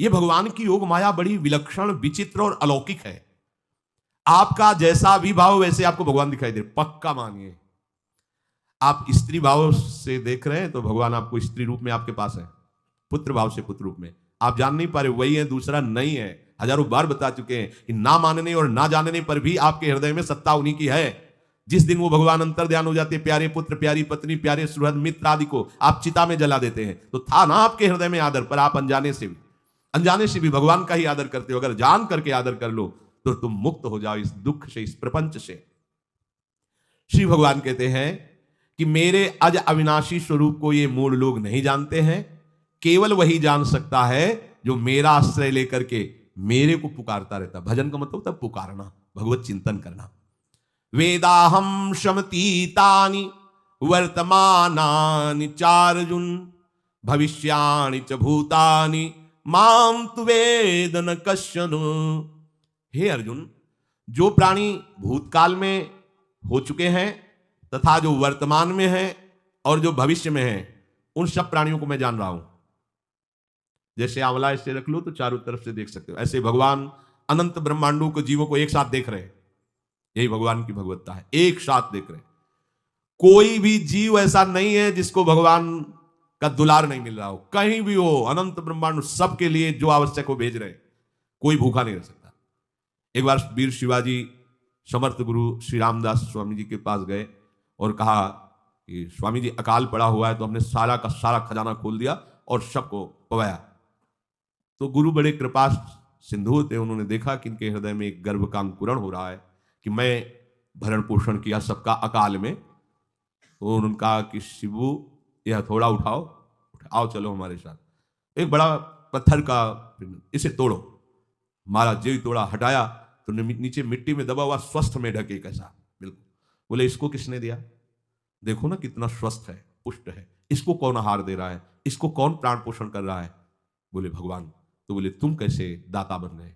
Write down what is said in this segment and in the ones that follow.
ये भगवान की योग माया बड़ी विलक्षण, विचित्र और अलौकिक है। आपका जैसा भी भाव वैसे आपको भगवान दिखाई दे, पक्का मानिए। आप स्त्री भाव से देख रहे हैं तो भगवान आपको स्त्री रूप में आपके पास है, पुत्र भाव से पुत्र रूप में। आप जान नहीं पा रहे, वही है, दूसरा नहीं है। हजारों बार बता चुके हैं कि ना मानने और ना जानने पर भी आपके हृदय में सत्ता उन्हीं की है। जिस दिन वो भगवान अंतर ध्यान हो जाते हैं, प्यारे पुत्र, प्यारी पत्नी, प्यारे सुहृद मित्र आदि को आप चिता में जला देते हैं, तो था ना आपके हृदय में आदर, पर आप अनजाने से भी भगवान का ही आदर करते हो। अगर जान करके आदर कर लो तो तुम मुक्त हो जाओ इस दुख से, इस प्रपंच से। श्री भगवान कहते हैं कि मेरे अज अविनाशी स्वरूप को ये मूढ़ लोग नहीं जानते हैं। केवल वही जान सकता है जो मेरा आश्रय लेकर के मेरे को पुकारता रहता। भजन का मतलब तब पुकारना, भगवत चिंतन करना। वेदाहम शमतीतानि वर्तमानानि चार्जुन भविष्याणि च भूतानि माम तु वेद न कश्चन। हे अर्जुन, जो प्राणी भूतकाल में हो चुके हैं तथा जो वर्तमान में है और जो भविष्य में है, उन सब प्राणियों को मैं जान रहा हूं। जैसे आंवला ऐसे रख लो तो चारों तरफ से देख सकते हो, ऐसे भगवान अनंत ब्रह्मांडों को, जीवों को एक साथ देख रहे हैं। यही भगवान की भगवत्ता है, एक साथ देख रहे हैं। कोई भी जीव ऐसा नहीं है जिसको भगवान का दुलार नहीं मिल रहा हो। कहीं भी हो, अनंत ब्रह्मांड सबके लिए जो आवश्यक हो भेज रहे हैं। कोई भूखा नहीं रह सकता। एक बार वीर शिवाजी समर्थ गुरु श्री रामदास स्वामी जी के पास गए और कहा कि स्वामी जी, अकाल पड़ा हुआ है, तो हमने सारा का सारा खजाना खोल दिया और सबको पवाया। तो गुरु बड़े कृपा सिंधु थे, उन्होंने देखा कि इनके हृदय में एक गर्व का अंकुरण हो रहा है कि मैं भरण पोषण किया सबका अकाल में। तो उन्होंने कहा कि शिवू, यह थोड़ा उठाओ, चलो हमारे साथ। एक बड़ा पत्थर का, इसे तोड़ो। मारा, जो तोड़ा, हटाया तो नीचे मिट्टी में दबा हुआ स्वस्थ में ढके कैसा, बिल्कुल। बोले इसको किसने दिया? देखो ना कितना स्वस्थ है, पुष्ट है। इसको कौन आहार दे रहा है? इसको कौन प्राण पोषण कर रहा है? बोले भगवान। तो बोले तुम कैसे दाता बन गए?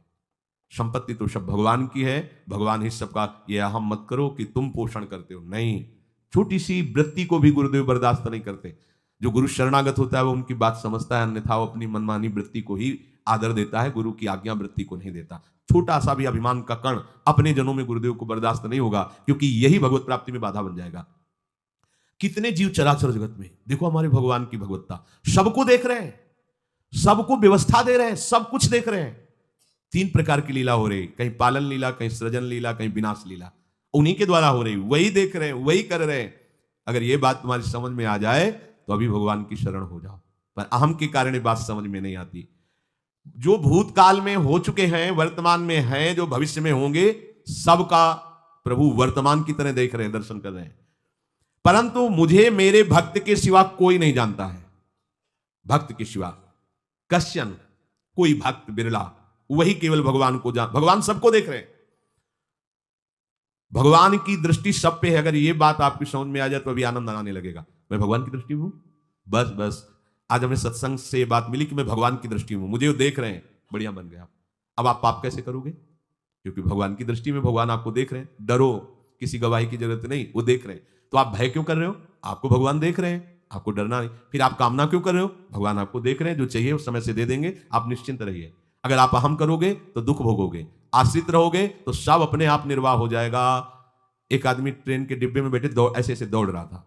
संपत्ति तो सब भगवान की है, भगवान ही सबका। ये अहम मत करो कि तुम पोषण करते हो, नहीं। छोटी सी वृत्ति को भी गुरुदेव बर्दाश्त नहीं करते। जो गुरु शरणागत होता है वो उनकी बात समझता है, अन्यथा वो अपनी मनमानी वृत्ति को ही आदर देता है, गुरु की आज्ञा वृत्ति को नहीं देता। छोटा सा भी अभिमान का कण अपने जनों में गुरुदेव को बर्दाश्त नहीं होगा, क्योंकि यही भगवत प्राप्ति में बाधा बन जाएगा। कितने जीव चराचर जगत में, देखो हमारे भगवान की भगवत्ता। सबको देख रहे हैं, सबको व्यवस्था दे रहे हैं, सब कुछ देख रहे हैं। 3 प्रकार की लीला हो रही, कहीं पालन लीला, कहीं सृजन लीला, कहीं विनाश लीला। उन्हीं के द्वारा हो रही, वही देख रहे हैं, वही कर रहे हैं। अगर ये बात तुम्हारी समझ में आ जाए तो अभी भगवान की शरण हो जाओ। पर अहम के कारण ये बात समझ में नहीं आती। जो भूतकाल में हो चुके हैं, वर्तमान में हैं, जो भविष्य में होंगे, सबका प्रभु वर्तमान की तरह देख रहे हैं, दर्शन कर रहे हैं। परंतु मुझे मेरे भक्त के सिवा कोई नहीं जानता है। भक्त के सिवा कश्यन, कोई भक्त बिरला, वही केवल भगवान को जान। भगवान सबको देख रहे हैं, भगवान की दृष्टि सब पे है। अगर ये बात आपकी समझ में आ जाए तो अभी आनंद आने लगेगा। मैं भगवान की दृष्टि में हूं, बस आज हमें सत्संग से ये बात मिली कि मैं भगवान की दृष्टि में हूं, मुझे वो देख रहे हैं, बढ़िया बन गया। अब आप पाप कैसे करोगे? क्योंकि भगवान की दृष्टि में भगवान आपको देख रहे हैं। डरो, किसी गवाही की जरूरत नहीं, वो देख रहे हैं। तो आप भय क्यों कर रहे हो? आपको भगवान देख रहे हैं, आपको डरना नहीं। फिर आप कामना क्यों कर रहे हो? भगवान आपको देख रहे हैं, जो चाहिए उस समय से दे देंगे, आप निश्चिंत रहिए। अगर आप अहम करोगे तो दुख भोगोगे, आश्रित रहोगे तो सब अपने आप निर्वाह हो जाएगा। एक आदमी ट्रेन के डिब्बे में बैठे ऐसे ऐसे दौड़ रहा था।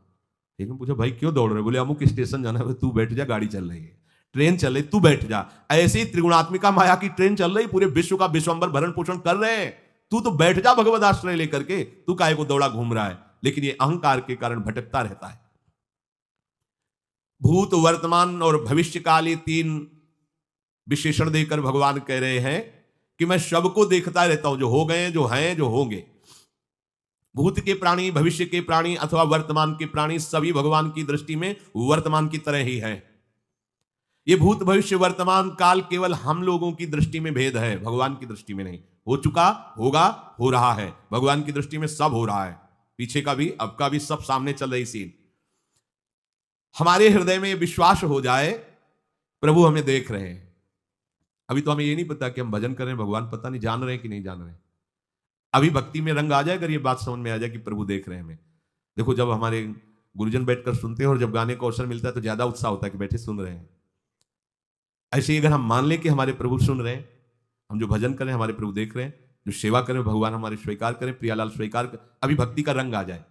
एक ने पूछा, भाई क्यों दौड़ रहे? बोले अमुक स्टेशन जाना है। तू बैठ जा, गाड़ी चल रही है, ट्रेन चल रही, तू बैठ जा। ऐसी त्रिगुणात्मिका माया की ट्रेन चल रही, पूरे विश्व का विश्वंबर भरण पोषण कर रहे हैं, तू तो बैठ जा भगवत आश्रय लेकर के। तू काहे को दौड़ा घूम रहा है? लेकिन ये अहंकार के कारण भटकता रहता है। भूत, वर्तमान और भविष्य काल, ये 3 विशेषण देकर भगवान कह रहे हैं कि मैं सबको देखता रहता हूं, जो हो गए, जो हैं, जो होंगे। भूत के प्राणी, भविष्य के प्राणी अथवा वर्तमान के प्राणी, सभी भगवान की दृष्टि में वर्तमान की तरह ही है। ये भूत, भविष्य, वर्तमान काल केवल हम लोगों की दृष्टि में भेद है, भगवान की दृष्टि में नहीं। हो चुका, होगा, हो रहा है। भगवान की दृष्टि में सब हो रहा है, पीछे का भी, अब का भी, सब सामने चल रही सीन। हमारे हृदय में विश्वास हो जाए प्रभु हमें देख रहे हैं। अभी तो हमें ये नहीं पता कि हम भजन कर रहे हैं, भगवान पता नहीं जान रहे हैं कि नहीं जान रहे हैं। अभी भक्ति में रंग आ जाए, अगर ये बात समझ में आ जाए कि प्रभु देख रहे हैं हमें। देखो, जब हमारे गुरुजन बैठकर सुनते हैं और जब गाने को अवसर मिलता है तो ज्यादा उत्साह होता है कि बैठे सुन रहे हैं। ऐसे ही अगर हम मान लें कि हमारे प्रभु सुन रहे हैं, हम जो भजन करें हमारे प्रभु देख रहे हैं, जो सेवा करें भगवान हमारे स्वीकार करें, प्रियालाल स्वीकार कर, अभी भक्ति का रंग आ जाए,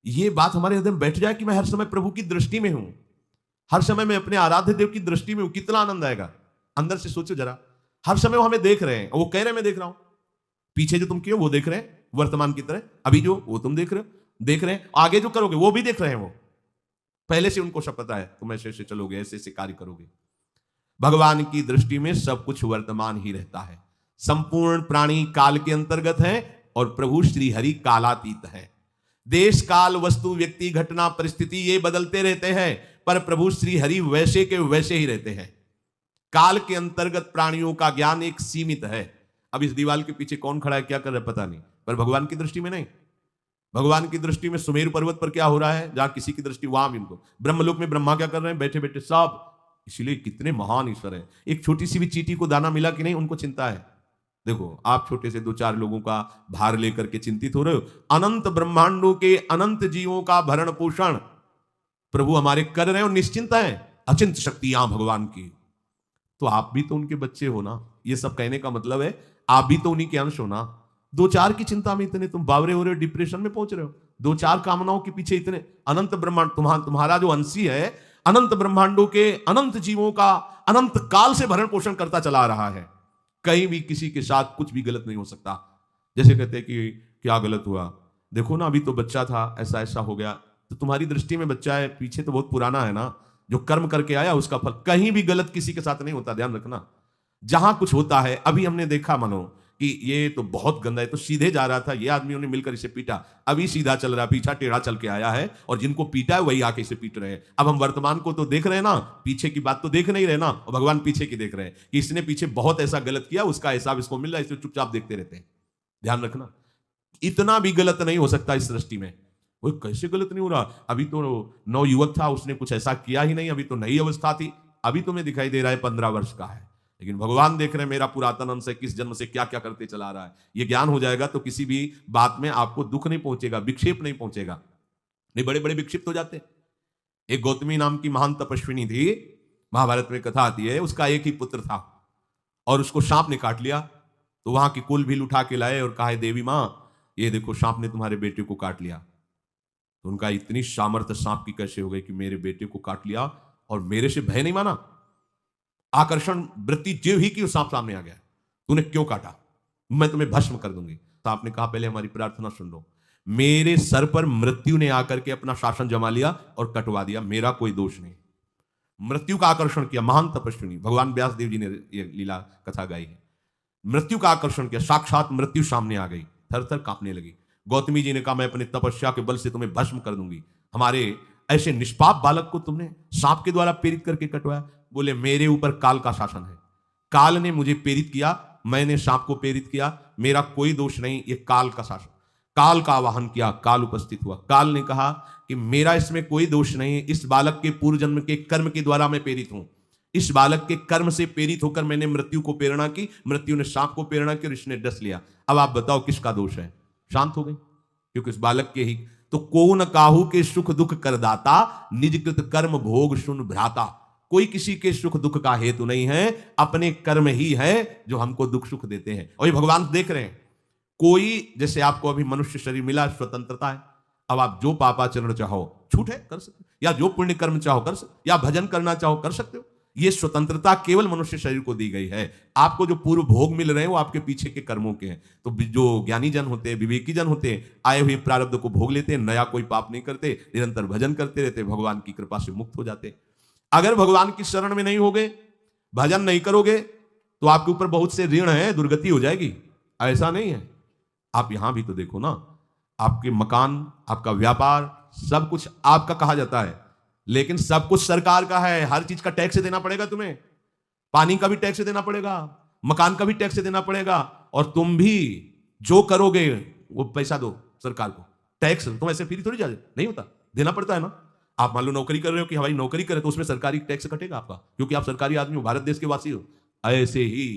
ये बात हमारे हृदय में बैठ जाए कि मैं हर समय प्रभु की दृष्टि में हूं, हर समय मैं अपने आराध्य देव की दृष्टि में हूं, कितना आनंद आएगा। अंदर से सोचो जरा, हर समय वो हमें देख रहे हैं, वो कह रहे हैं मैं देख रहा हूं, पीछे जो तुम किए वो देख रहे हैं वर्तमान की तरह, अभी जो वो तुम देख रहे हैं, आगे जो करोगे वो भी देख रहे हैं। वो पहले से उनको सब पता है, तुम ऐसे ऐसे चलोगे, ऐसे ऐसे कार्य करोगे। भगवान की दृष्टि में सब कुछ वर्तमान ही रहता है। संपूर्ण प्राणी काल के अंतर्गत है और प्रभु श्री हरि कालातीत है। देश काल वस्तु व्यक्ति घटना परिस्थिति ये बदलते रहते हैं, पर प्रभु श्री हरि वैसे के वैसे ही रहते हैं। काल के अंतर्गत प्राणियों का ज्ञान एक सीमित है। अब इस दीवार के पीछे कौन खड़ा है, क्या कर रहा है पता नहीं, पर भगवान की दृष्टि में नहीं। भगवान की दृष्टि में सुमेरु पर्वत पर क्या हो रहा है, जहां किसी की दृष्टि वहां भी उनको, ब्रह्मलोक में ब्रह्मा क्या कर रहे हैं, बैठे बैठे सब। इसीलिए कितने महान ईश्वर है। एक छोटी सी भी चींटी को दाना मिला कि नहीं, उनको चिंता है। देखो आप छोटे से 2-4 लोगों का भार लेकर के चिंतित हो रहे हो, अनंत ब्रह्मांडों के अनंत जीवों का भरण पोषण प्रभु हमारे कर रहे हैं और निश्चिंत है। अचिंत शक्तियां भगवान की, तो आप भी तो उनके बच्चे हो ना। ये सब कहने का मतलब है आप भी तो उन्हीं के अंश हो ना। 2-4 की चिंता में इतने तुम बावरे हो रहे हो, डिप्रेशन में पहुंच रहे हो, 2-4 कामनाओं के पीछे इतने। अनंत ब्रह्मांड तुम्हारा जो अंशी है, अनंत ब्रह्मांडों के अनंत जीवों का अनंत काल से भरण पोषण करता चला रहा है। कहीं भी किसी के साथ कुछ भी गलत नहीं हो सकता। जैसे कहते हैं कि क्या गलत हुआ, देखो ना अभी तो बच्चा था, ऐसा ऐसा हो गया, तो तुम्हारी दृष्टि में बच्चा है, पीछे तो बहुत पुराना है ना, जो कर्म करके आया उसका फल। कहीं भी गलत किसी के साथ नहीं होता, ध्यान रखना। जहां कुछ होता है, अभी हमने देखा मानो कि ये तो बहुत गंदा है, तो सीधे जा रहा था, ये आदमियों ने मिलकर इसे पीटा, अभी सीधा चल रहा है, पीछा टेढ़ा चल के आया है, और जिनको पीटा है वही आके इसे पीट रहे हैं। अब हम वर्तमान को तो देख रहे हैं ना, पीछे की बात तो देख नहीं रहे ना, और भगवान पीछे की देख रहे हैं कि इसने पीछे बहुत ऐसा गलत किया, उसका हिसाब इसको मिल रहा है, इसे चुपचाप देखते रहते हैं। ध्यान रखना, इतना भी गलत नहीं हो सकता इस सृष्टि में। वो कैसे गलत नहीं हो रहा, अभी तो नौ युवक था, उसने कुछ ऐसा किया ही नहीं, अभी तो नई अवस्था थी, अभी तुम्हें दिखाई दे रहा है 15 वर्ष का है, लेकिन भगवान देख रहे हैं मेरा पुरातन अंश है, किस जन्म से क्या क्या करते चला रहा है। ये ज्ञान हो जाएगा तो किसी भी बात में आपको दुख नहीं पहुंचेगा, विक्षेप नहीं पहुंचेगा। नहीं बड़े बड़े विक्षिप्त हो जाते। एक गौतमी नाम की महान तपस्विनी थी, महाभारत में कथा आती है, उसका एक ही पुत्र था और उसको सांप ने काट लिया। तो वहां की कुल भी उठा के लाए और कहा देवी मां ये देखो सांप ने तुम्हारे बेटे को काट लिया। तो उनका इतनी सामर्थ्य सांप की कैसे हो गई कि मेरे बेटे को काट लिया और मेरे से भय नहीं माना, आकर्षण वृत्ति जो ही कि सांप सामने आ गया, तूने क्यों काटा, मैं तुम्हें भस्म कर दूंगी। तो आपने कहा पहले हमारी प्रार्थना सुन लो, मेरे सर पर मृत्यु ने आकर के अपना शासन जमा लिया और कटवा दिया, मेरा कोई दोष नहीं। मृत्यु का आकर्षण किया, महान तपस्विनी, भगवान व्यास देव जी ने यह लीला कथा गाई है। मृत्यु का आकर्षण किया, साक्षात मृत्यु सामने आ गई, थर थर कांपने लगी। गौतमी जी ने कहा मैं अपने तपस्या के बल से तुम्हें भस्म कर दूंगी, हमारे ऐसे निष्पाप बालक को तुमने सांप के द्वारा प्रेरित करके कटवाया। बोले मेरे ऊपर काल का शासन है, काल ने मुझे प्रेरित किया, मैंने सांप को प्रेरित किया, मेरा कोई दोष नहीं, ये काल का शासन। काल का आवाहन किया, काल उपस्थित हुआ। काल ने कहा कि मेरा इसमें कोई दोष नहीं, इस बालक के पूर्व जन्म के कर्म के द्वारा मैं प्रेरित हूं, इस बालक के कर्म से प्रेरित होकर मैंने मृत्यु को प्रेरणा की, मृत्यु ने सांप को प्रेरणा की और इसने डस लिया। अब आप बताओ किसका दोष है। शांत हो गई, क्योंकि इस बालक के ही तो को न काहू के सुख दुख करदाता, निज कृत कर्म भोग सुन भ्राता। कोई किसी के सुख दुख का हेतु नहीं है, अपने कर्म ही है जो हमको दुख सुख देते हैं। और ये भगवान देख रहे हैं। कोई जैसे आपको अभी मनुष्य शरीर मिला, स्वतंत्रता है, अब आप जो पापाचरण चाहो छूट है कर सकते, या जो पुण्य कर्म चाहो कर सकते, या भजन करना चाहो कर सकते हो। ये स्वतंत्रता केवल मनुष्य शरीर को दी गई है। आपको जो पूर्व भोग मिल रहे हैं वो आपके पीछे के कर्मों के हैं। तो जो ज्ञानी जन होते हैं, विवेकी जन होते हैं, आए हुए प्रारब्ध को भोग लेते हैं, नया कोई पाप नहीं करते, निरंतर भजन करते रहते, भगवान की कृपा से मुक्त हो जाते। अगर भगवान की शरण में नहीं होगे, भजन नहीं करोगे, तो आपके ऊपर बहुत से ऋण है, दुर्गति हो जाएगी। ऐसा नहीं है। आप यहां भी तो देखो ना, आपके मकान, आपका व्यापार, सब कुछ आपका कहा जाता है, लेकिन सब कुछ सरकार का है। हर चीज का टैक्स देना पड़ेगा तुम्हें, पानी का भी टैक्स देना पड़ेगा, मकान का भी टैक्स देना पड़ेगा, और तुम भी जो करोगे वो पैसा दो सरकार को। टैक्स तुम ऐसे फ्री थोड़ी जा नहीं होता, देना पड़ता है ना। आप मान लो नौकरी कर रहे हो कि हमारी नौकरी करे, तो उसमें सरकारी टैक्स कटेगा आपका, क्योंकि आप सरकारी आदमी हो, भारत देश के वासी हो। ऐसे ही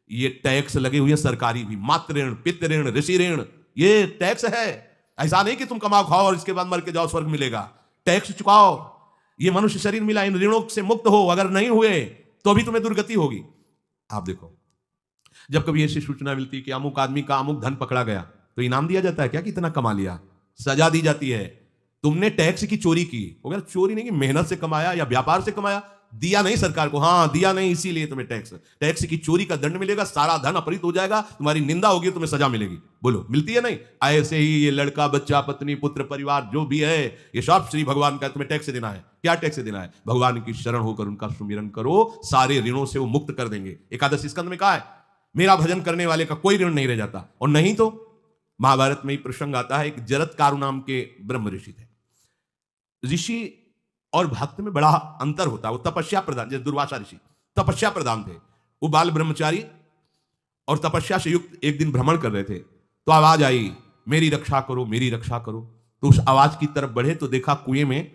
ये टैक्स लगे हुए सरकारी भी, मातृ ऋण, पितृ ऋण, ऋषि ऋण, ये टैक्स है। ऐसा नहीं कि तुम कमाओ खाओ और इसके बाद मर के जाओ स्वर्ग मिलेगा। टैक्स चुकाओ। ये मनुष्य शरीर मिला, इन ऋणों से मुक्त हो। अगर नहीं हुए तो अभी तुम्हें दुर्गति होगी। आप देखो, जब कभी ऐसी सूचना मिलती कि अमुक आदमी का अमुक धन पकड़ा गया, तो इनाम दिया जाता है क्या कि इतना कमा लिया? सजा दी जाती है। तुमने टैक्स की चोरी की, हो गया चोरी नहीं कि मेहनत से कमाया या व्यापार से कमाया, दिया नहीं सरकार को, हाँ दिया नहीं इसीलिए तुम्हें टैक्स की चोरी का दंड मिलेगा, सारा धन अपहृत हो जाएगा, तुम्हारी निंदा होगी, तुम्हें सजा मिलेगी। बोलो मिलती है नहीं? ऐसे ही ये लड़का बच्चा पत्नी पुत्र परिवार जो भी है, ये सब श्री भगवान का तुम्हें टैक्स देना है। क्या टैक्स देना है? भगवान की शरण होकर उनका सुमिरन करो, सारे ऋणों से वो मुक्त कर देंगे। एकादशी स्कंद में कहा है मेरा भजन करने वाले का कोई ऋण नहीं रह जाता। और नहीं तो महाभारत में ही प्रसंग आता है कि जरत्कारु नाम के ब्रह्म ऋषि थे। ऋषि और भक्त में बड़ा अंतर होता है। वो तपस्या प्रधान, जैसे दुर्वासा ऋषि तपस्या प्रधान थे, वो बाल ब्रह्मचारी और तपस्या से युक्त एक दिन भ्रमण कर रहे थे, तो आवाज आई मेरी रक्षा करो मेरी रक्षा करो। तो उस आवाज की तरफ बढ़े तो देखा कुएं में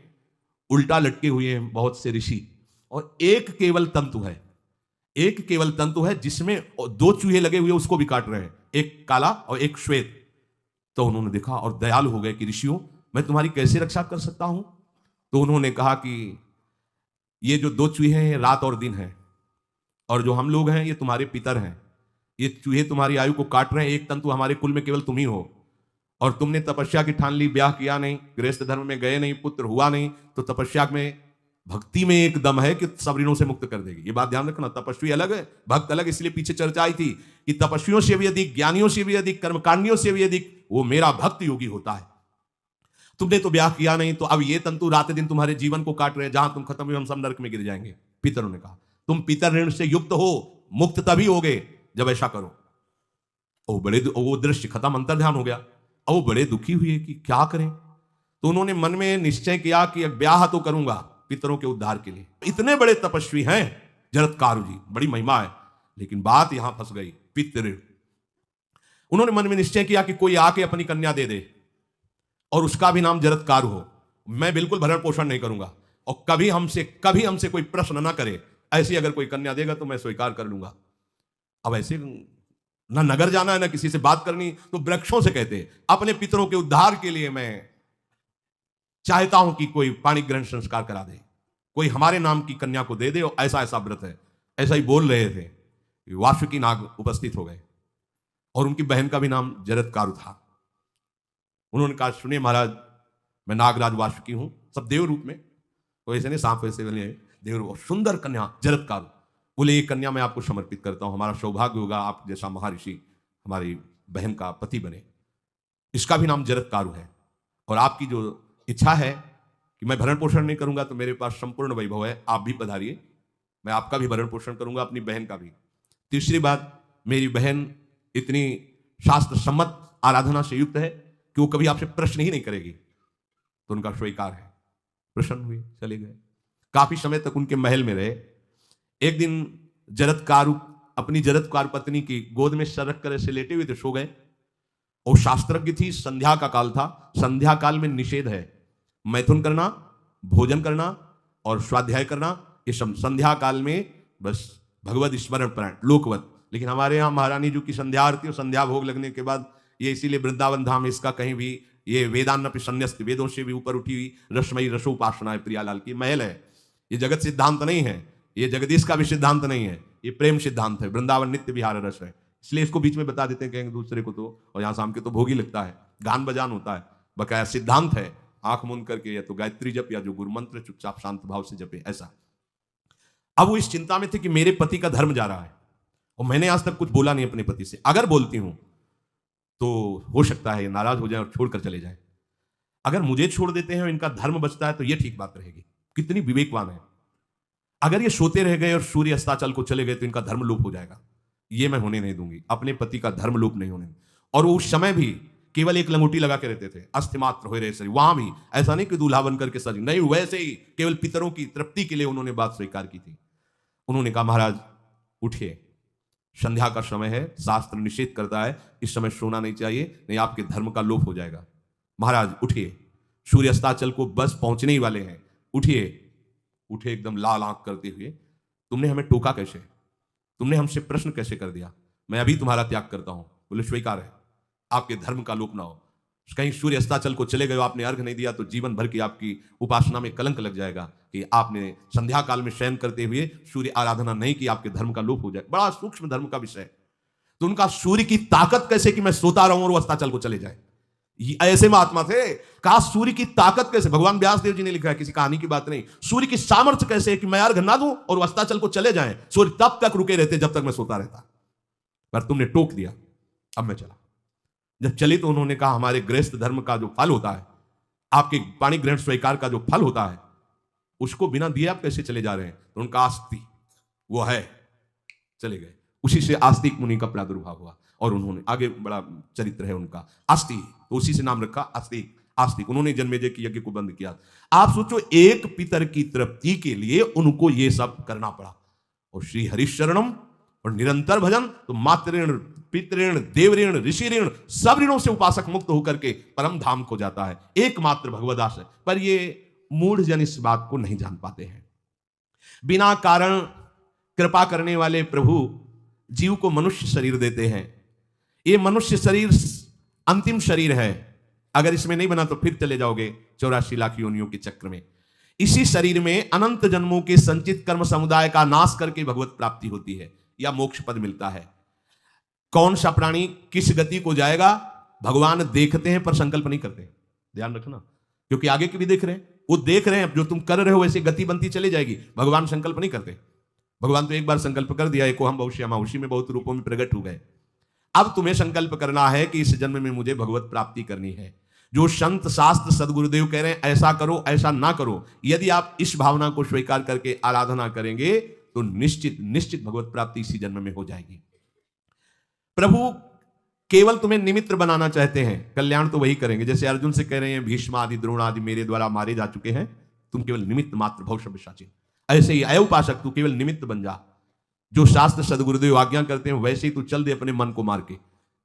उल्टा लटके हुए हैं बहुत से ऋषि, और एक केवल तंतु है, एक केवल तंतु है जिसमें दो चूहे लगे हुए उसको भी काट रहे हैं, एक काला और एक श्वेत। तो उन्होंने देखा और दयालु हो गए कि ऋषियों मैं तुम्हारी कैसे रक्षा कर सकता हूं? तो उन्होंने कहा कि ये जो दो चूहे हैं रात और दिन हैं, और जो हम लोग हैं ये तुम्हारे पितर हैं। ये चूहे तुम्हारी आयु को काट रहे हैं, एक तंतु हमारे कुल में केवल तुम ही हो, और तुमने तपस्या की ठान ली, ब्याह किया नहीं, गृहस्थ धर्म में गए नहीं, पुत्र हुआ नहीं, तो तपस्या में भक्ति में एक दम है कि सब ऋणों से मुक्त कर देगी। ये बात ध्यान रखना, तपस्वी अलग है भक्त अलग। इसलिए पीछे चर्चा आई थी कि तपस्वियों से भी अधिक, ज्ञानियों से भी अधिक, कर्मकांडियों से भी अधिक वो मेरा भक्त योगी होता है। तुमने तो ब्याह किया नहीं, तो अब ये तंतु रात दिन तुम्हारे जीवन को काट रहे हैं, जहां तुम खत्म हुए हम सब नरक में गिर जाएंगे। पितरों ने कहा तुम पितर ऋण से युक्त हो, मुक्त तभी होगे जब ऐसा करो। वो दृश्य खत्म, अंतर ध्यान हो गया। और वो बड़े दुखी हुए कि क्या करें। तो उन्होंने मन में निश्चय किया कि ब्याह तो करूंगा पितरों के उद्धार के लिए। इतने बड़े तपस्वी हैं जरत्कारु जी, बड़ी महिमा है, लेकिन बात यहां फंस गई, पितृ। उन्होंने मन में निश्चय किया कि कोई आके अपनी कन्या दे दे और उसका भी नाम जरत्कारु हो, मैं बिल्कुल भरण पोषण नहीं करूंगा, और कभी हमसे कोई प्रश्न ना करे। ऐसी अगर कोई कन्या देगा तो मैं स्वीकार कर लूंगा। अब ऐसे ना नगर जाना है ना किसी से बात करनी, तो वृक्षों से कहते अपने पितरों के उद्धार के लिए मैं चाहता हूं कि कोई पाणी ग्रहण संस्कार करा दे, कोई हमारे नाम की कन्या को दे दे, और ऐसा ऐसा व्रत है। ऐसा ही बोल रहे थे, वासुकी नाग उपस्थित हो गए, और उनकी बहन का भी नाम जरत्कारु था। उन्होंने कहा सुनिए महाराज, मैं नागराज वासुकी हूं, सब देव रूप में, तो ऐसे नहीं सांप वैसे बने, देव रूप, सुंदर कन्या जरत्कारु। बोले ये कन्या मैं आपको समर्पित करता हूं, हमारा सौभाग्य होगा आप जैसा महर्षि हमारी बहन का पति बने। इसका भी नाम जरत्कारु है, और आपकी जो इच्छा है कि मैं भरण पोषण नहीं करूंगा, तो मेरे पास संपूर्ण वैभव है, आप भी पधारिए, मैं आपका भी भरण पोषण करूंगा, अपनी बहन का भी। तीसरी बात, मेरी बहन इतनी शास्त्र सम्मत आराधना से युक्त है कि वो कभी आपसे प्रश्न ही नहीं करेगी। तो उनका स्वीकार है, प्रसन्न हुए, चले गए। काफी समय तक उनके महल में रहे। एक दिन जरत्कारु अपनी जरत्कारु पत्नी की गोद में सर रख कर ऐसे लेटे हुए थे, सो गए। और शास्त्रज्ञ थी, संध्या का काल था, संध्या काल में निषेध है मैथुन करना, भोजन करना और स्वाध्याय करना, ये सब संध्या काल में बस भगवत स्मरण प्राण लोकवत। लेकिन हमारे यहाँ महारानी जी की संध्या आरती और संध्या भोग लगने के बाद, ये इसीलिए वृंदावन धाम इसका कहीं भी ये वेदान्न संन्यास्त, वेदों से भी ऊपर उठी हुई रसमयी रसोपासना है, प्रियालाल की महल है। ये जगत सिद्धांत नहीं है, ये जगदीश का भी सिद्धांत नहीं है, ये प्रेम सिद्धांत है, वृंदावन नित्य विहार रस है। इसलिए इसको बीच में बता देते हैं, कहेंगे दूसरे को तो, और यहाँ शाम के तो भोग ही लगता है, गान बजान होता है, बकाया सिद्धांत है, आंख मूंद करके या तो गायत्री जप या जो गुरु मंत्र चुपचाप शांत भाव से जपे, ऐसा। अब वो इस चिंता में थे कि मेरे पति का धर्म जा रहा है, और मैंने आज तक कुछ बोला नहीं अपने पति से, अगर बोलती हूं तो हो सकता है नाराज हो जाए और छोड़कर चले जाए। अगर मुझे छोड़ देते हैं और इनका धर्म बचता है तो ये ठीक बात रहेगी। कितनी विवेकवान है। अगर ये सोते रह गए और सूर्य अस्ताचल को चले गए तो इनका धर्म लोप हो जाएगा, ये मैं होने नहीं दूंगी, अपने पति का धर्म लोप नहीं होने। और वो उस समय भी केवल एक लंगोटी लगा के रहते थे, अस्थिमात्र हो रहे शरीर, वहां भी ऐसा नहीं कि दूल्हा बनकर के सज, नहीं, वैसे ही केवल पितरों की तृप्ति के लिए उन्होंने बात स्वीकार की थी। उन्होंने कहा महाराज उठिए, संध्या का समय है, शास्त्र निषेध करता है इस समय सोना नहीं चाहिए, नहीं आपके धर्म का लोप हो जाएगा। महाराज उठिए, सूर्य अस्ताचल को बस पहुंचने ही वाले हैं, उठिए। उठे एकदम लाल आंख करते हुए, तुमने हमें टोका कैसे, तुमने हमसे प्रश्न कैसे कर दिया, मैं अभी तुम्हारा त्याग करता हूं। बोले स्वीकार है, आपके धर्म का लोप ना हो, कहीं सूर्य अस्ताचल को चले गए, आपने अर्घ नहीं दिया तो जीवन भर की आपकी उपासना में कलंक लग जाएगा कि आपने संध्या काल में शयन करते हुए सूर्य आराधना नहीं की, आपके धर्म का लोप हो जाए। बड़ा सूक्ष्म धर्म का विषय। तो उनका सूर्य की ताकत कैसे कि मैं सोता रहूं और वो अस्ताचल को चले जाए, ऐसे महात्मा थे। कहा सूर्य की ताकत कैसे, भगवान व्यासदेव जी ने लिखा है, किसी कहानी की बात नहीं। सूर्य की सामर्थ्य कैसे कि मैं अर्घ ना दूं और वो अस्ताचल को चले जाएं, सूर्य तब तक रुके रहते जब तक मैं सोता रहता, पर तुमने टोक दिया, अब मैं चला। जब चले तो उन्होंने कहा हमारे गृहस्थ धर्म का जो फल होता है, आपके पाणी ग्रहण स्वीकार का जो फल होता है, उसको बिना दिए आप कैसे चले जा रहे हैं। तो उनका आस्ति वो है, चले गए। उसी से आस्तिक मुनि का प्रादुर्भाव हुआ और उन्होंने आगे बड़ा चरित्र है उनका, आस्ति, तो उसी से नाम रखा आस्तिक। आस्तिक उन्होंने जन्मेजय के यज्ञ को बंद किया। आप सोचो, एक पितर की तृप्ति के लिए उनको ये सब करना पड़ा। और श्री हरिशरणम और निरंतर भजन, तो मातृण, पितृण, देवऋण, ऋषि ऋण, सब ऋणों से उपासक मुक्त होकर के परम धाम को जाता है, एकमात्र भगवदास। पर ये मूढ़ जन इस बात को नहीं जान पाते हैं। बिना कारण कृपा करने वाले प्रभु जीव को मनुष्य शरीर देते हैं। ये मनुष्य शरीर अंतिम शरीर है, अगर इसमें नहीं बना तो फिर चले जाओगे 84 लाख योनियों के चक्र में। इसी शरीर में अनंत जन्मों के संचित कर्म समुदाय का नाश करके भगवत प्राप्ति होती है या मोक्ष पद मिलता है। कौन सा प्राणी किस गति को जाएगा भगवान देखते हैं पर संकल्प नहीं करते, ध्यान रखना, क्योंकि आगे की भी देख रहे हैं। वो देख रहे हैं जो तुम कर रहे हो वैसे गति बनती चली जाएगी, भगवान संकल्प नहीं करते। भगवान तो एक बार संकल्प कर दिया, एको हम बहुश्यामा, उसी में बहुत रूपों में प्रकट हो गए। अब तुम्हें संकल्प करना है कि इस जन्म में मुझे भगवत प्राप्ति करनी है। जो संत शास्त्र सदगुरुदेव कह रहे हैं ऐसा करो ऐसा ना करो, यदि आप इस भावना को स्वीकार करके आराधना करेंगे तो निश्चित निश्चित भगवत प्राप्ति इसी जन्म में हो जाएगी। प्रभु केवल तुम्हें निमित्त बनाना चाहते हैं, कल्याण तो वही करेंगे। जैसे अर्जुन से कह रहे हैं भीष्म आदि द्रोण आदि मेरे द्वारा मारे जा चुके हैं, तुम केवल निमित्त मात्र भव शब्दशाची। ऐसे ही अय उपासक तू केवल निमित्त बन जा, जो शास्त्र सदगुरुदेव आज्ञा करते हैं वैसे ही तू चल दे अपने मन को मार के,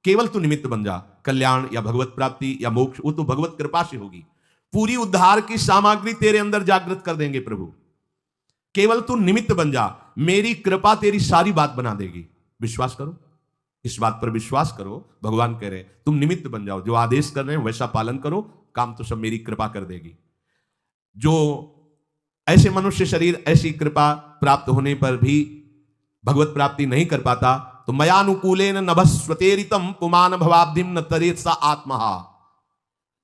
केवल तू निमित्त बन जा। कल्याण या भगवत प्राप्ति या मोक्ष वो तो भगवत कृपा से होगी। पूरी उद्धार की सामग्री तेरे अंदर जागृत कर देंगे प्रभु, केवल तू निमित्त बन जा, मेरी कृपा तेरी सारी बात बना देगी। विश्वास करो, इस बात पर विश्वास करो। भगवान कह रहे हैं तुम निमित्त बन जाओ, जो आदेश कर रहे हैं वैसा पालन करो, काम तो सब मेरी कृपा कर देगी। जो ऐसे मनुष्य शरीर ऐसी कृपा प्राप्त होने पर भी भगवत प्राप्ति नहीं कर पाता, तो मयानुकूलेन नभस्वतेरितम पुमान भवाब्धिम न तरेत सा आत्महा।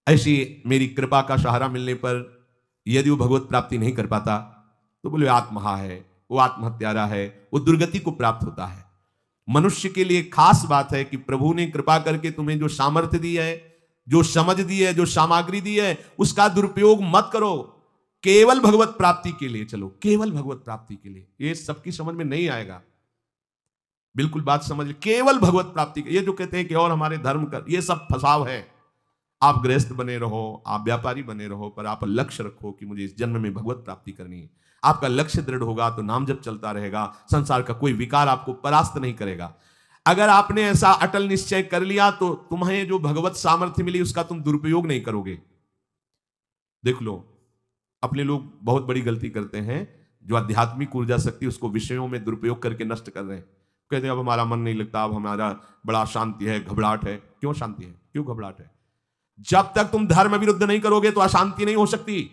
ऐसी मेरी कृपा का सहारा मिलने पर यदि वो भगवत प्राप्ति नहीं कर पाता तो बोले आत्महा है, वो आत्महत्यारा है, वो दुर्गति को प्राप्त होता है। मनुष्य के लिए खास बात है कि प्रभु ने कृपा करके तुम्हें जो सामर्थ्य दी है, जो समझ दी है, जो सामग्री दी है, उसका दुरुपयोग मत करो। केवल भगवत प्राप्ति के लिए चलो, केवल भगवत प्राप्ति के लिए। ये सबकी समझ में नहीं आएगा, बिल्कुल बात समझ, केवल भगवत प्राप्ति के। ये जो कहते हैं कि और हमारे धर्म का, ये सब फसाव है। आप गृहस्थ बने रहो, आप व्यापारी बने रहो, पर आप लक्ष्य रखो कि मुझे इस जन्म में भगवत प्राप्ति करनी है। आपका लक्ष्य दृढ़ होगा तो नाम जप चलता रहेगा, संसार का कोई विकार आपको परास्त नहीं करेगा। अगर आपने ऐसा अटल निश्चय कर लिया तो तुम्हें जो भगवत सामर्थ्य मिली उसका तुम दुरुपयोग नहीं करोगे। देख लो, अपने लोग बहुत बड़ी गलती करते हैं, जो आध्यात्मिक ऊर्जा शक्ति उसको विषयों में दुरुपयोग करके नष्ट कर रहे हैं। कहते हैं अब हमारा मन नहीं लगता, अब हमारा बड़ा शांति है, घबराहट है। क्यों शांति है, क्यों घबराहट है? जब तक तुम धर्म विरुद्ध नहीं करोगे तो अशांति नहीं हो सकती,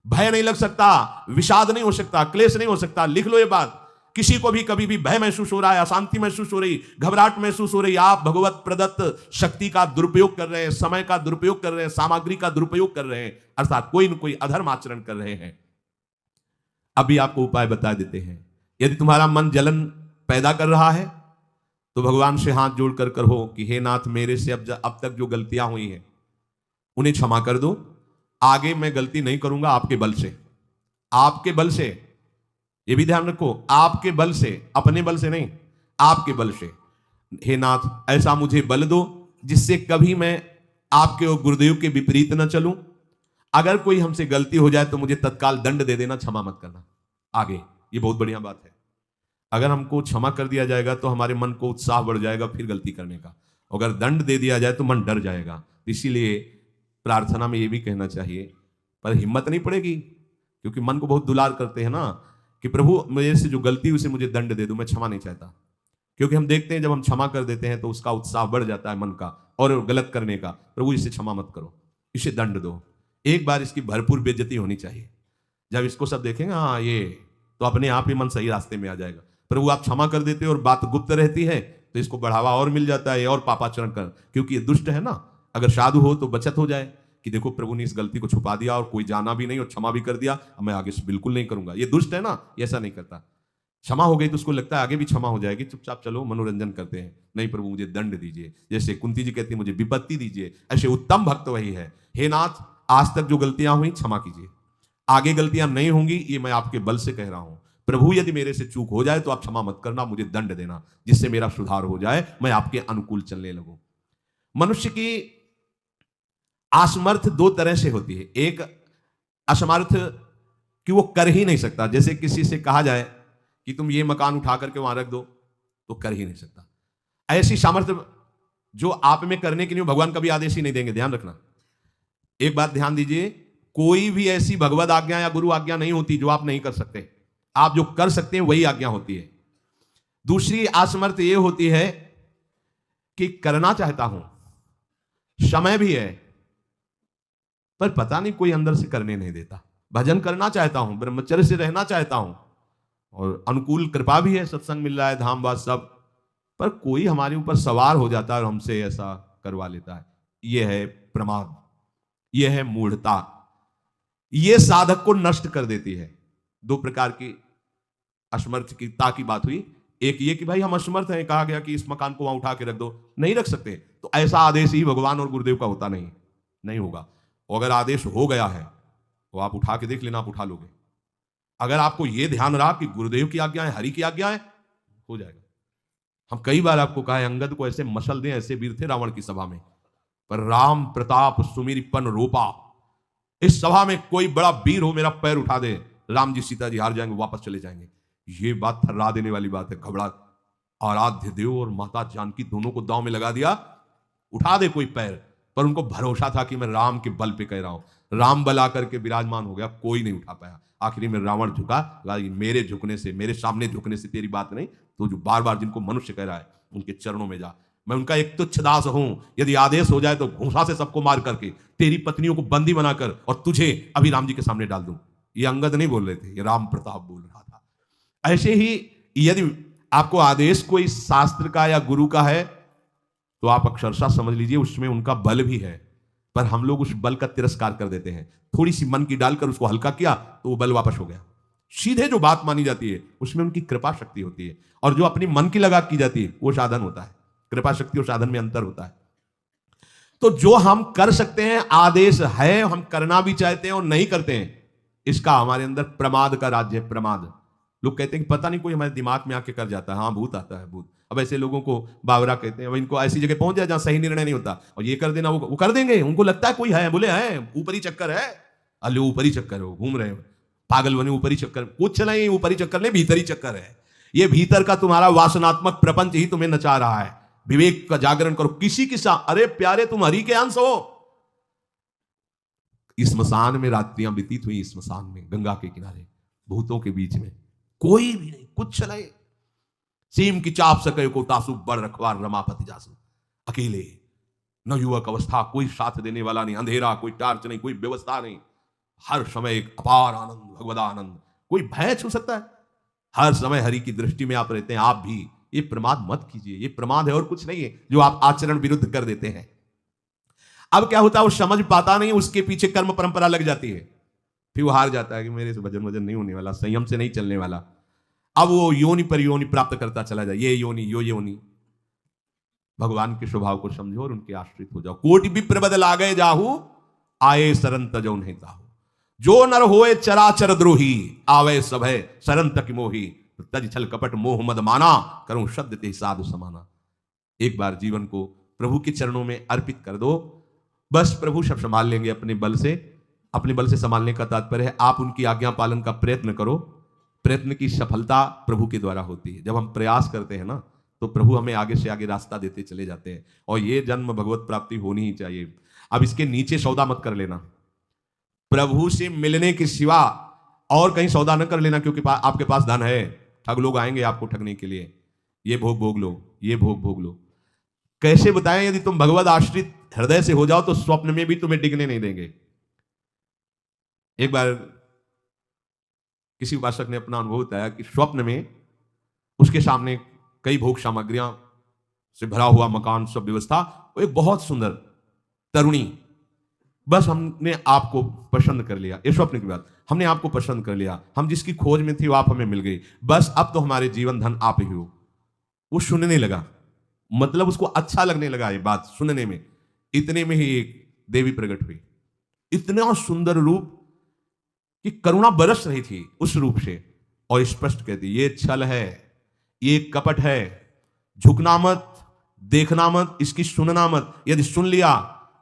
भय नहीं लग सकता, विषाद नहीं हो सकता, क्लेश नहीं हो सकता। लिख लो ये बात, किसी को भी कभी भी भय महसूस हो रहा है, अशांति महसूस हो रही, घबराहट महसूस हो रही, आप भगवत प्रदत्त शक्ति का दुरुपयोग कर रहे हैं, समय का दुरुपयोग कर रहे हैं, सामग्री का दुरुपयोग कर रहे हैं, अर्थात कोई न कोई अधर्म आचरण कर रहे हैं। अभी आपको उपाय बता देते हैं। यदि तुम्हारा मन जलन पैदा कर रहा है तो भगवान से हाथ जोड़कर कहो कि हे नाथ, मेरे से अब तक जो गलतियां हुई हैं उन्हें क्षमा कर दो। आगे मैं गलती नहीं करूंगा, आपके बल से, आपके बल से। ये भी ध्यान रखो, आपके बल से, अपने बल से नहीं, आपके बल से। हे नाथ, ऐसा मुझे बल दो जिससे कभी मैं आपके और गुरुदेव के विपरीत न चलूं। अगर कोई हमसे गलती हो जाए तो मुझे तत्काल दंड दे देना, क्षमा मत करना। आगे ये बहुत बढ़िया बात है। अगर हमको क्षमा कर दिया जाएगा तो हमारे मन को उत्साह बढ़ जाएगा फिर गलती करने का। अगर दंड दे दिया जाए तो मन डर जाएगा। इसीलिए प्रार्थना में ये भी कहना चाहिए, पर हिम्मत नहीं पड़ेगी, क्योंकि मन को बहुत दुलार करते हैं ना कि प्रभु मेरे से जो गलती उसे मुझे दंड दे दो, मैं क्षमा नहीं चाहता। क्योंकि हम देखते हैं जब हम क्षमा कर देते हैं तो उसका उत्साह बढ़ जाता है मन का और गलत करने का। प्रभु इसे क्षमा मत करो, इसे दंड दो, एक बार इसकी भरपूर बेइज्जती होनी चाहिए। जब इसको सब देखेंगे हाँ ये, तो अपने आप ही मन सही रास्ते में आ जाएगा। प्रभु आप क्षमा कर देते हो और बात गुप्त रहती है तो इसको बढ़ावा और मिल जाता है और पापाचरण कर, क्योंकि ये दुष्ट है ना। अगर साधु हो तो बचत हो जाए कि देखो प्रभु ने इस गलती को छुपा दिया और कोई जाना भी नहीं और क्षमा भी कर दिया, मैं आगे से बिल्कुल नहीं करूंगा। ये दुष्ट है ना, ये ऐसा नहीं करता। क्षमा हो गई तो उसको लगता है आगे भी क्षमा हो जाएगी, चुपचाप चलो मनोरंजन करते हैं। नहीं प्रभु मुझे दंड दीजिए, जैसे कुंती जी कहती है मुझे विपत्ति दीजिए, ऐसे उत्तम भक्त वही है। हे नाथ, आज तक जो गलतियां हुई क्षमा कीजिए, आगे गलतियां नहीं होंगी, ये मैं आपके बल से कह रहा हूं। प्रभु यदि मेरे से चूक हो जाए तो आप क्षमा मत करना, मुझे दंड देना, जिससे मेरा सुधार हो जाए, मैं आपके अनुकूल चलने लगूं। मनुष्य की असमर्थ दो तरह से होती है। एक असमर्थ कि वो कर ही नहीं सकता, जैसे किसी से कहा जाए कि तुम ये मकान उठा करके वहां रख दो, तो कर ही नहीं सकता। ऐसी सामर्थ्य जो आप में करने के लिए भगवान कभी आदेश ही नहीं देंगे, ध्यान रखना। एक बात ध्यान दीजिए, कोई भी ऐसी भगवत आज्ञा या गुरु आज्ञा नहीं होती जो आप नहीं कर सकते। आप जो कर सकते हैं वही आज्ञा होती है। दूसरी असमर्थ यह होती है कि करना चाहता हूं, समय भी है, पर पता नहीं कोई अंदर से करने नहीं देता। भजन करना चाहता हूं, ब्रह्मचर्य से रहना चाहता हूं, और अनुकूल कृपा भी है, सत्संग मिल रहा है, धामवास सब, पर कोई हमारे ऊपर सवार हो जाता है और हमसे ऐसा करवा लेता है। यह है प्रमाद, यह है मूढ़ता, यह साधक को नष्ट कर देती है। दो प्रकार की असमर्थता की बात हुई। एक ये कि भाई हम असमर्थ हैं, कहा गया कि इस मकान को वहां उठा के रख दो, नहीं रख सकते, तो ऐसा आदेश ही भगवान और गुरुदेव का होता नहीं होगा। और अगर आदेश हो गया है तो आप उठा के देख लेना, आप उठा लोगे। अगर आपको यह ध्यान रहा कि गुरुदेव की आज्ञा है, हरि की आज्ञा है, हो जाएगा। हम कई बार आपको कहा है, अंगद को ऐसे मसल दें, ऐसे वीर थे रावण की सभा में, पर राम प्रताप सुमिरपन रोपा। इस सभा में कोई बड़ा वीर हो, मेरा पैर उठा दे, राम जी सीता जी हार जाएंगे, वापस चले जाएंगे। ये बात थर्रा देने वाली बात है। घबरा, आराध्य देव और माता जानकी दोनों को दांव में लगा दिया, उठा दे कोई पैर, पर उनको भरोसा था कि मैं राम के बल पे कह रहा हूं। राम बल आकर के विराजमान हो गया, कोई नहीं उठा पाया। आखिरी में रावण झुका, मेरे झुकने से, मेरे सामने झुकने से तेरी बात नहीं, तो जो बार बार जिनको मनुष्य कह रहा है उनके चरणों में जा, मैं उनका एक तुच्छ दास हूं। यदि आदेश हो जाए तो घूंसा से सबको मार करके तेरी पत्नियों को बंदी बनाकर और तुझे अभी राम जी के सामने डाल दूं। ये अंगद नहीं बोल रहे थे, ये राम प्रताप बोल रहा था। ऐसे ही यदि आपको आदेश कोई शास्त्र का या गुरु का है तो आप अक्षरशः समझ लीजिए उसमें उनका बल भी है, पर हम लोग उस बल का तिरस्कार कर देते हैं। थोड़ी सी मन की डालकर उसको हल्का किया तो वो बल वापस हो गया। सीधे जो बात मानी जाती है उसमें उनकी कृपा शक्ति होती है, और जो अपनी मन की लगा की जाती है वो साधन होता है। कृपा शक्ति और साधन में अंतर होता है। तो जो हम कर सकते हैं, आदेश है, हम करना भी चाहते हैं और नहीं करते हैं, इसका हमारे अंदर प्रमाद का राज्य है। प्रमाद, लोग कहते हैं कि पता नहीं कोई हमारे दिमाग में आके कर जाता है, हाँ भूत आता है भूत। अब ऐसे लोगों को बावरा कहते हैं, इनको ऐसी जगह पहुंच जाए जहां सही निर्णय नहीं होता, और ये कर देना वो कर देंगे। उनको लगता है कोई है, बोले है, ऊपरी चक्कर है, अल्ले ऊपरी चक्कर हो, घूम रहे हो पागल बने, ऊपरी चक्कर कुछ नहीं, ऊपरी चक्कर नहीं, भीतरी चक्कर है। ये भीतर का तुम्हारा वासनात्मक प्रपंच ही तुम्हें नचा रहा है। विवेक का जागरण करो। किसी की अरे प्यारे तुम हरि के अंश हो। स्मशान में रात्रियां व्यतीत हुई, स्मशान में गंगा के किनारे भूतों के बीच में, कोई भी नहीं, कुछ नहीं। सीम की चाप सके को तासु बड़ रखवार रमापति जासु, अकेले, न युवक अवस्था, कोई साथ देने वाला नहीं, अंधेरा, कोई टार्च नहीं, कोई व्यवस्था नहीं, हर समय एक अपार आनंद, भगवद आनंद। कोई भय छू सकता है? हर समय हरि की दृष्टि में आप रहते हैं। आप भी ये प्रमाद मत कीजिए, ये प्रमाद है और कुछ नहीं है जो आप आचरण विरुद्ध कर देते हैं। अब क्या होता है, वो समझ पाता नहीं, उसके पीछे कर्म परंपरा लग जाती है, फिर वो हार जाता है कि मेरे से भजन वजन नहीं होने वाला, संयम से नहीं चलने वाला। अब वो योनि पर योनि प्राप्त करता चला जाए, ये योनि यो योनि। भगवान के स्वभाव को समझो और उनके आश्रित हो जाओ। कोटि विप्र बदल आ गए जाहू, आए सरन तजो नहीं ताहू। जो नर होए चराचर द्रोही, आवे सभय सरन तक मोही। तज छल कपट मोह मद माना, करूं शब्द ते साधु समाना। एक बार जीवन को प्रभु के चरणों में अर्पित कर दो, बस प्रभु सब संभाल लेंगे अपने बल से। अपने बल से संभालने का तात्पर्य है आप उनकी आज्ञा पालन का प्रयत्न करो। प्रयत्न की सफलता प्रभु के द्वारा होती है। जब हम प्रयास करते हैं ना, तो प्रभु हमें आगे से आगे रास्ता देते चले जाते हैं, और ये जन्म भगवत प्राप्ति होनी ही चाहिए। अब इसके नीचे सौदा मत कर लेना, प्रभु से मिलने के सिवा और कहीं सौदा न कर लेना, क्योंकि आपके पास धन है, ठग लोग आएंगे आपको ठगने के लिए। ये भोग भोग लो, ये भोग भोग लो। कैसे बताएं? यदि तुम भगवत आश्रित हृदय से हो जाओ तो स्वप्न में भी तुम्हें डिगने नहीं देंगे। एक बार किसी उपासक ने अपना अनुभव बताया कि स्वप्न में उसके सामने कई भोग सामग्रियां से भरा हुआ मकान, सब व्यवस्था, वो एक बहुत सुंदर तरुणी, बस हमने आपको पसंद कर लिया, ये स्वप्न की बात, हमने आपको पसंद कर लिया, हम जिसकी खोज में थे वो आप हमें मिल गई, बस अब तो हमारे जीवन धन आप ही हो। वो सुनने लगा, मतलब उसको अच्छा लगने लगा ये बात सुनने में। इतने में ही एक देवी प्रकट हुई, इतना सुंदर रूप कि करुणा बरस रही थी उस रूप से, और स्पष्ट कहती, ये छल है, ये कपट है, झुकना मत, देखना मत, इसकी सुनना मत। यदि सुन लिया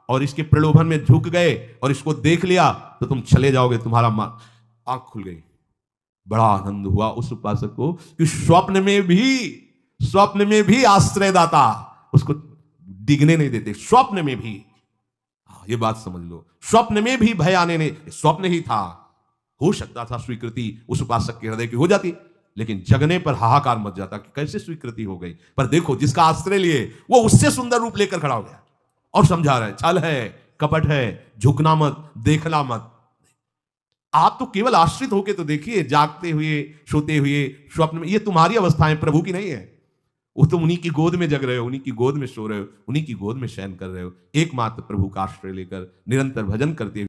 और इसके प्रलोभन में झुक गए और इसको देख लिया तो तुम चले जाओगे, तुम्हारा आंख खुल गई। बड़ा आनंद हुआ उस उपासक को कि स्वप्न में भी आश्रयदाता उसको डिगने नहीं देते, स्वप्न में भी। ये बात समझ लो, स्वप्न में भी भय आने नहीं, स्वप्न ही था। हो सकता था स्वीकृति उस उपासक के हृदय की हो जाती, लेकिन जगने पर हाहाकार मच जाता कि कैसे स्वीकृति हो गई। पर देखो, जिसका आश्रय लिए वो उससे सुंदर रूप लेकर खड़ा हो गया और समझा रहा है, छल है, कपट है, झुकना मत, देखना मत। आप तो केवल आश्रित होके तो देखिए, जागते हुए, सोते हुए, स्वप्न में, ये तुम्हारी अवस्थाएं, प्रभु की नहीं है। वो तुम उन्हीं की गोद में जग रहे हो, उन्हीं की गोद में सो रहे हो, उन्हीं की गोद में शयन कर रहे हो, एकमात्र प्रभु का आश्रय लेकर निरंतर भजन करते हुए।